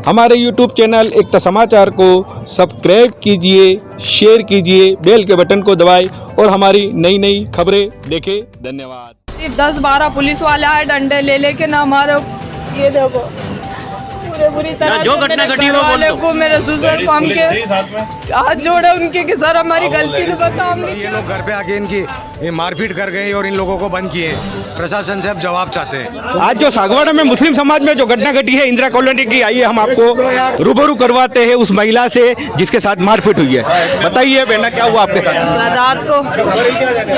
हमारे YouTube channel एकता समाचार को सब्सक्राइब कीजिए, शेयर कीजिए, बेल के बटन को दबाएं और हमारी नई नई खबरें देखें। धन्यवाद। 10-12 पुलिस वाले आए डंडे ले लेके ना हमारे, ये देखो पूरे बुरी तरह जो घटना घटी वो वाले को, मेरे ससुर को, हम के हाथ जोड़े उनके कि सर हमारी गलती तो बताओ हमने। ये लोग घर पे आके इनकी मारपीट कर गए और इन लोगों को बंद किए। प्रशासन से अब जवाब चाहते हैं। आज जो सागवाड़ा में मुस्लिम समाज में जो घटना घटी है इंदिरा कॉलोनी की, आइए हम आपको रूबरू करवाते हैं उस महिला से जिसके साथ मारपीट हुई है। बताइए बहना, क्या हुआ आपके साथ? सर रात को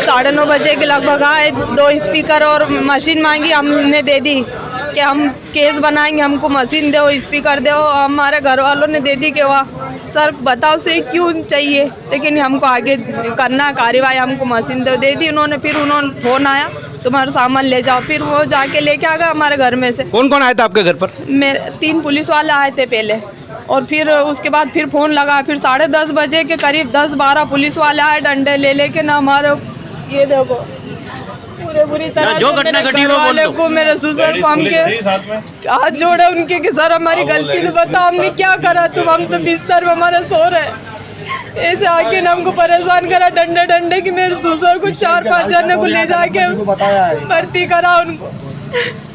9:30 बजे के लगभग आए, 2 स्पीकर और मशीन मांगी, हमने दे दी कि हम केस बनाएंगे, हमको मशीन दो, स्पीकर दो। हमारे घर वालों ने दे दी कि वाह सर बताओ से क्यों चाहिए, लेकिन हमको आगे करना कार्रवाई, हमको मशीन दे दी उन्होंने। फिर उन्होंने फोन आया तुम्हारा सामान ले जाओ, फिर वो जाके लेके आ गए हमारे घर में से। कौन कौन आया था आपके घर पर? मेरे 3 पुलिस वाले आए थे पहले, और फिर उसके बाद फिर फोन लगा। फिर 10:30 बजे के करीब 10-12 पुलिस वाले आए डंडे ले लेके ना हमारे, ये देखो पूरे बुरी तरह जो घटना घटी वो वाले को, मेरे ससुर को, हम के हाथ जोड़े उनके कि सर हमारी गलती तो बताओ हमने क्या करा, हम तो बिस्तर में हमारे सो रहे, ऐसे आके हमको परेशान करा डंडे डंडे कि मेरे ससुर को 4-5 जने को ले जाके भर्ती करा। उनको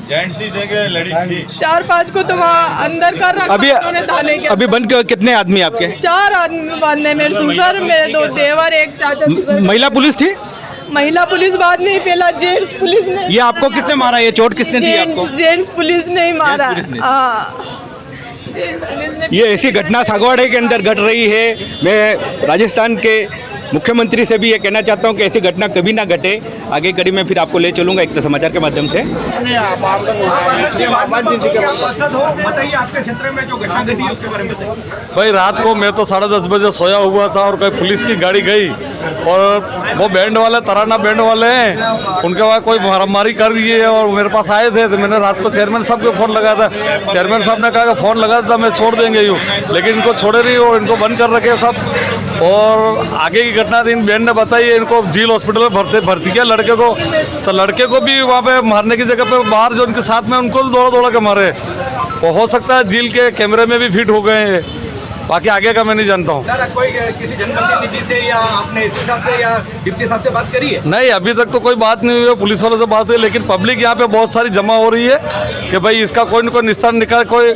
जेंट्स ही थे कि लेडीज थी? 4-5 को तो वहाँ अंदर कर रखा उन्होंने थाने के। अभी बंद कितने आदमी आपके? 4 आदमी बंद है, मेरे ससुर, मेरे 2 देवर, एक चाचा ससुर। महिला पुलिस थी? महिला पुलिस बाद में, पहला जेंट्स पुलिस ने। ये आपको किसने मारा? ये चोट किसने दी आपको? जेंट्स पुलिस ने ही मारा। हाँ, ये ऐसी घटना सागवाड़े के अंदर घट रही है। मैं राजस्थान के मुख्यमंत्री से भी ये कहना चाहता हूँ कि ऐसी घटना कभी ना घटे। आगे कड़ी में फिर आपको ले चलूंगा एकता समाचार के माध्यम से। बताइए आपके क्षेत्र में जो घटना घटी है उसके बारे में बताइए। भाई रात को मैं तो 10:30 बजे सोया हुआ था और कोई पुलिस की गाड़ी गई और वो बैंड वाले, तराना बैंड वाले हैं, उनके बाद कोई मारामारी कर रही है और मेरे पास आए थे। तो मैंने रात को चेयरमैन साहब को फ़ोन लगाया था। चेयरमैन साहब ने कहा कि फ़ोन लगा था मैं छोड़ देंगे यूँ, लेकिन इनको छोड़े नहीं और इनको बंद कर रखे सब। और आगे की घटना दिन बैंड ने बताई है, इनको झील हॉस्पिटल में भर्ती किया लड़के को। तो लड़के को भी वहाँ पे मारने की जगह पे बाहर जो उनके साथ में उनको दौड़ा के मारे। वो हो सकता है झील के कैमरे में भी फिट हो गए हैं, बाकी आगे का मैं नहीं जानता हूँ। कोई किसी जनप्रतिनिधि से या आपने एसपी साहब से या डिप्टी साहब से बात करी है? नहीं, अभी तक तो कोई बात नहीं हुई है, पुलिस वालों से बात हुई, लेकिन पब्लिक यहाँ पे बहुत सारी जमा हो रही है कि भाई इसका कोई न कोई निस्तारण निकाल, कोई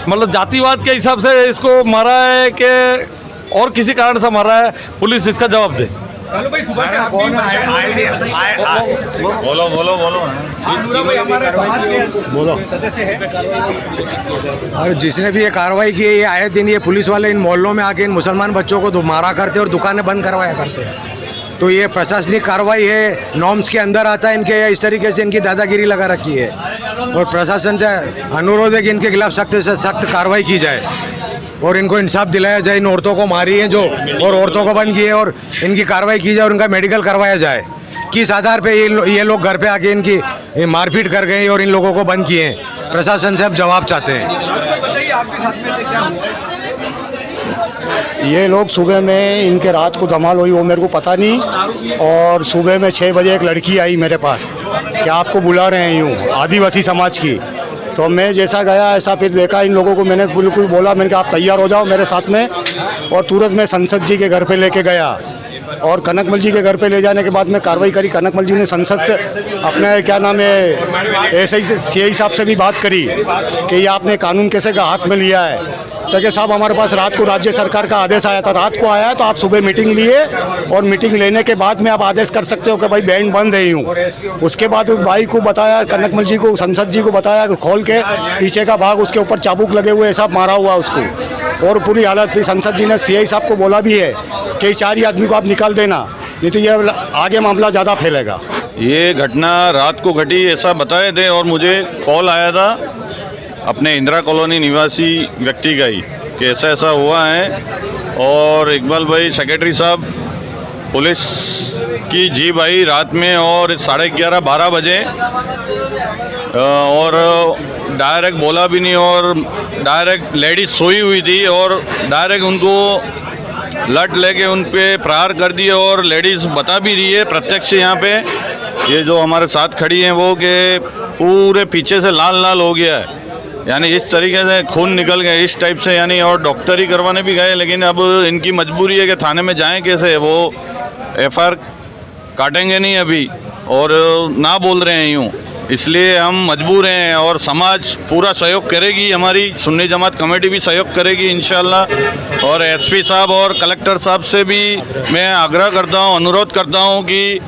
मतलब जातिवाद के हिसाब से इसको मारा है कि और किसी कारण से मारा है, पुलिस इसका जवाब दे। बोलो। और जिसने भी ये कार्रवाई की है, ये आए दिन ये पुलिस वाले इन मोहल्लों में आके इन मुसलमान बच्चों को मारा करते और दुकानें बंद करवाया करते हैं। तो ये प्रशासनिक कार्रवाई है, नॉर्म्स के अंदर आता है इनके। इस तरीके से इनकी दादागिरी लगा रखी है और प्रशासन से अनुरोध है कि इनके खिलाफ सख्त से सख्त कार्रवाई की जाए और इनको इंसाफ दिलाया जाए। इन औरतों को मारी है जो, और औरतों को बंद किए, और इनकी कार्रवाई की जाए और उनका मेडिकल करवाया जाए। किस आधार पे ये लोग घर पे आके इनकी मारपीट कर गए और इन लोगों को बंद किए। प्रशासन से अब जवाब चाहते हैं। ये लोग सुबह में, इनके रात को धमाल हुई वो मेरे को पता नहीं, और सुबह में 6 बजे एक लड़की आई मेरे पास कि आपको बुला रहे हैं यूँ, आदिवासी समाज की। तो मैं जैसा गया ऐसा फिर देखा इन लोगों को। मैंने बिल्कुल बोला, मैंने कहा आप तैयार हो जाओ मेरे साथ में, और तुरंत मैं संसद जी के घर पे लेके गया। और कनकमल जी के घर पे ले जाने के बाद में कार्रवाई करी। कनकमल जी ने संसद से अपने क्या नाम है ऐसे ही सीआई साहब से भी बात करी कि ये आपने कानून कैसे का हाथ में लिया है। तो कि साहब हमारे पास रात को राज्य सरकार का आदेश आया था, रात को आया, तो आप सुबह मीटिंग लिए और मीटिंग लेने के बाद में आप आदेश कर सकते हो कि भाई बैंड बंद है यूँ। उसके बाद भाई को बताया, कनकमल जी को, संसद जी को बताया कि खोल के पीछे का भाग उसके ऊपर चाबुक लगे हुए सब मारा हुआ उसको, और पूरी हालत भी। संसद जी ने सीआई साहब को बोला भी है कि 4 ही आदमी को आप निकाल देना, नहीं तो ये आगे मामला ज़्यादा फैलेगा। ये घटना रात को घटी ऐसा बताए थे और मुझे कॉल आया था अपने इंदिरा कॉलोनी निवासी व्यक्ति का ही कि ऐसा ऐसा हुआ है। और इकबाल भाई सेक्रेटरी साहब पुलिस की जीप आई रात में और 11:30-12 बजे, और डायरेक्ट बोला भी नहीं और डायरेक्ट लेडीज सोई हुई थी और डायरेक्ट उनको लट लेके उन पे प्रहार कर दिए। और लेडीज़ बता भी रही है प्रत्यक्ष यहाँ पे, ये जो हमारे साथ खड़ी हैं वो, कि पूरे पीछे से लाल लाल हो गया है यानी इस तरीके से खून निकल गए इस टाइप से, यानी और डॉक्टर ही करवाने भी गए, लेकिन अब इनकी मजबूरी है कि थाने में जाएं कैसे, वो एफआईआर काटेंगे नहीं अभी और ना बोल रहे हैं यूँ, इसलिए हम मजबूर हैं और समाज पूरा सहयोग करेगी, हमारी सुन्नी जमात कमेटी भी सहयोग करेगी इंशाल्लाह। और एसपी साहब और कलेक्टर साहब से भी मैं आग्रह करता हूँ, अनुरोध करता हूँ कि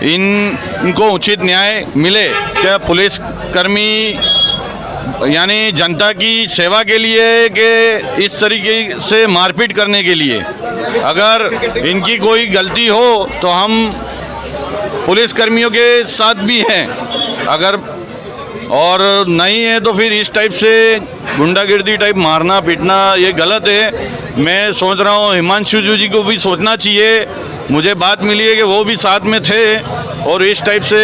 इनको उचित न्याय मिले। क्या पुलिसकर्मी यानी जनता की सेवा के लिए कि इस तरीके से मारपीट करने के लिए, अगर इनकी कोई गलती हो तो हम पुलिसकर्मियों के साथ भी हैं, अगर और नहीं है तो फिर इस टाइप से गुंडागिर्दी टाइप मारना पीटना ये गलत है। मैं सोच रहा हूँ हिमांशु जी को भी सोचना चाहिए, मुझे बात मिली है कि वो भी साथ में थे और इस टाइप से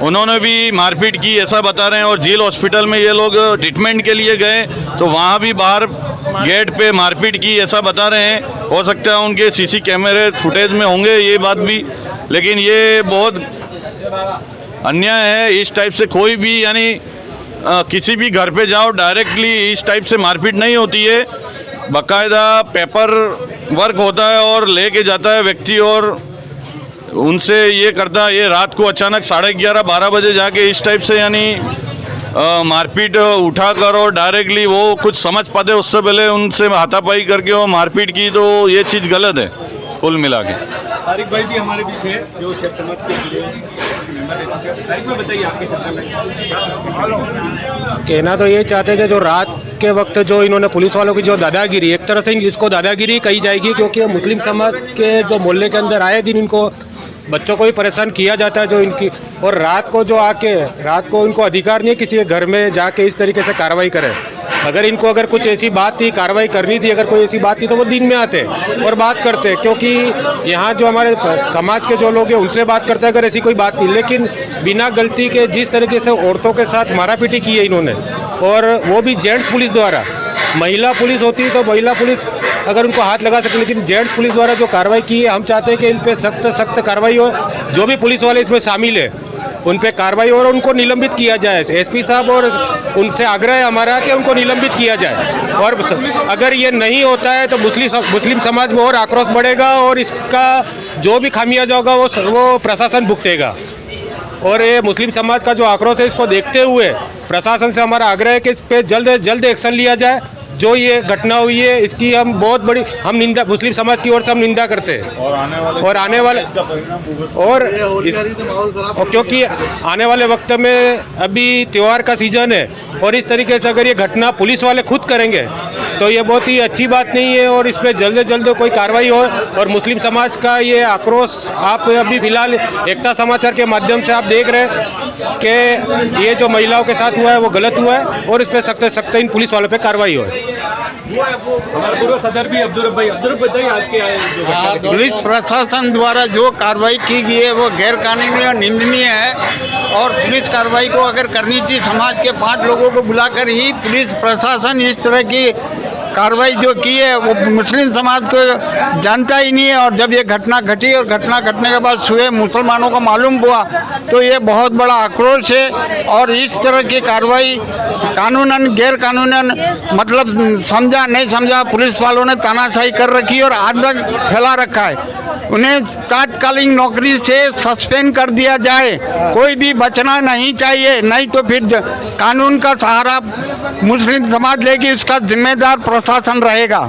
उन्होंने भी मारपीट की ऐसा बता रहे हैं। और जेल हॉस्पिटल में ये लोग ट्रीटमेंट के लिए गए तो वहाँ भी बाहर गेट पे मारपीट की ऐसा बता रहे हैं। हो सकता है उनके सीसी कैमरे फुटेज में होंगे ये बात भी, लेकिन ये बहुत अन्याय है। इस टाइप से कोई भी यानी किसी भी घर पे जाओ डायरेक्टली इस टाइप से मारपीट नहीं होती है, बाकायदा पेपर वर्क होता है और लेके जाता है व्यक्ति और उनसे ये करता है। ये रात को अचानक 11:30-12 बजे जाके इस टाइप से यानी मारपीट उठा कर और डायरेक्टली वो कुछ समझ पाते उससे पहले उनसे हाथापाई करके वो मारपीट की, तो ये चीज़ गलत है कुल मिला के। तारिक भाई भी हमारे बीच है जो समाज के तारिक भाई बताइए आपके क्षेत्र में। कहना तो ये चाहते हैं कि जो रात के वक्त जो इन्होंने पुलिस वालों की जो दादागिरी, एक तरह से इसको दादागिरी कही जाएगी, क्योंकि मुस्लिम समाज के जो मोहल्ले के अंदर आए दिन इनको बच्चों को भी परेशान किया जाता है जो इनकी, और रात को जो आके रात को इनको अधिकार नहीं है किसी के घर में जाके इस तरीके से कार्रवाई करें। अगर कुछ ऐसी बात थी, कार्रवाई करनी थी, अगर कोई ऐसी बात थी तो वो दिन में आते और बात करते, क्योंकि यहाँ जो हमारे समाज के जो लोग हैं उनसे बात करते हैं अगर ऐसी कोई बात थी। लेकिन बिना गलती के जिस तरीके से औरतों के साथ मारापीटी की है इन्होंने, और वो भी जेंट्स पुलिस द्वारा। महिला पुलिस होती तो महिला पुलिस अगर उनको हाथ लगा सकते, लेकिन जेंट्स पुलिस द्वारा जो कार्रवाई की है, हम चाहते हैं कि इन पे सख्त कार्रवाई हो। जो भी पुलिस वाले इसमें शामिल है उन पे कार्रवाई हो और उनको निलंबित किया जाए। एसपी साहब और उनसे आग्रह है हमारा कि उनको निलंबित किया जाए, और अगर ये नहीं होता है तो मुस्लिम समाज में और आक्रोश बढ़ेगा और इसका जो भी खामियाजा होगा वो प्रशासन भुगतेगा। और ये मुस्लिम समाज का जो आक्रोश है इसको देखते हुए प्रशासन से हमारा आग्रह है कि इस पर जल्द से जल्द एक्शन लिया जाए। जो ये घटना हुई है इसकी हम बहुत बड़ी निंदा मुस्लिम समाज की ओर से हम निंदा करते हैं, और आने वाले क्योंकि आने वाले वक्त में अभी त्यौहार का सीजन है और इस तरीके से अगर ये घटना पुलिस वाले खुद करेंगे तो ये बहुत ही अच्छी बात नहीं है, और इस पर जल्द से जल्द कोई कार्रवाई हो। और मुस्लिम समाज का ये आक्रोश आप अभी फिलहाल एकता समाचार के माध्यम से आप देख रहे हैं कि ये जो महिलाओं के साथ हुआ है वो गलत हुआ है और इस पर सख्त इन पुलिस वालों पे कार्रवाई हो। हमारे पूर्व सदर भी अब्दुल भाई बताइए आपके पुलिस प्रशासन द्वारा जो कार्रवाई की गई है वो गैर कानूनी और निंदनीय है, और पुलिस कार्रवाई को अगर करनी चाहिए समाज के 5 लोगों को बुलाकर ही पुलिस प्रशासन इस तरह की कार्रवाई जो की है वो मुस्लिम समाज को जानता ही नहीं है। और जब ये घटना घटी और घटना घटने के बाद सुबह मुसलमानों को मालूम हुआ तो ये बहुत बड़ा आक्रोश है, और इस तरह की कार्रवाई कानूनन गैर कानूनन मतलब समझा नहीं समझा पुलिस वालों ने तानाशाही कर रखी और आतंक फैला रखा है। उन्हें तात्कालिक नौकरी से सस्पेंड कर दिया जाए, कोई भी बचना नहीं चाहिए, नहीं तो फिर कानून का सहारा मुस्लिम समाज लेगी, उसका जिम्मेदार प्रशासन रहेगा।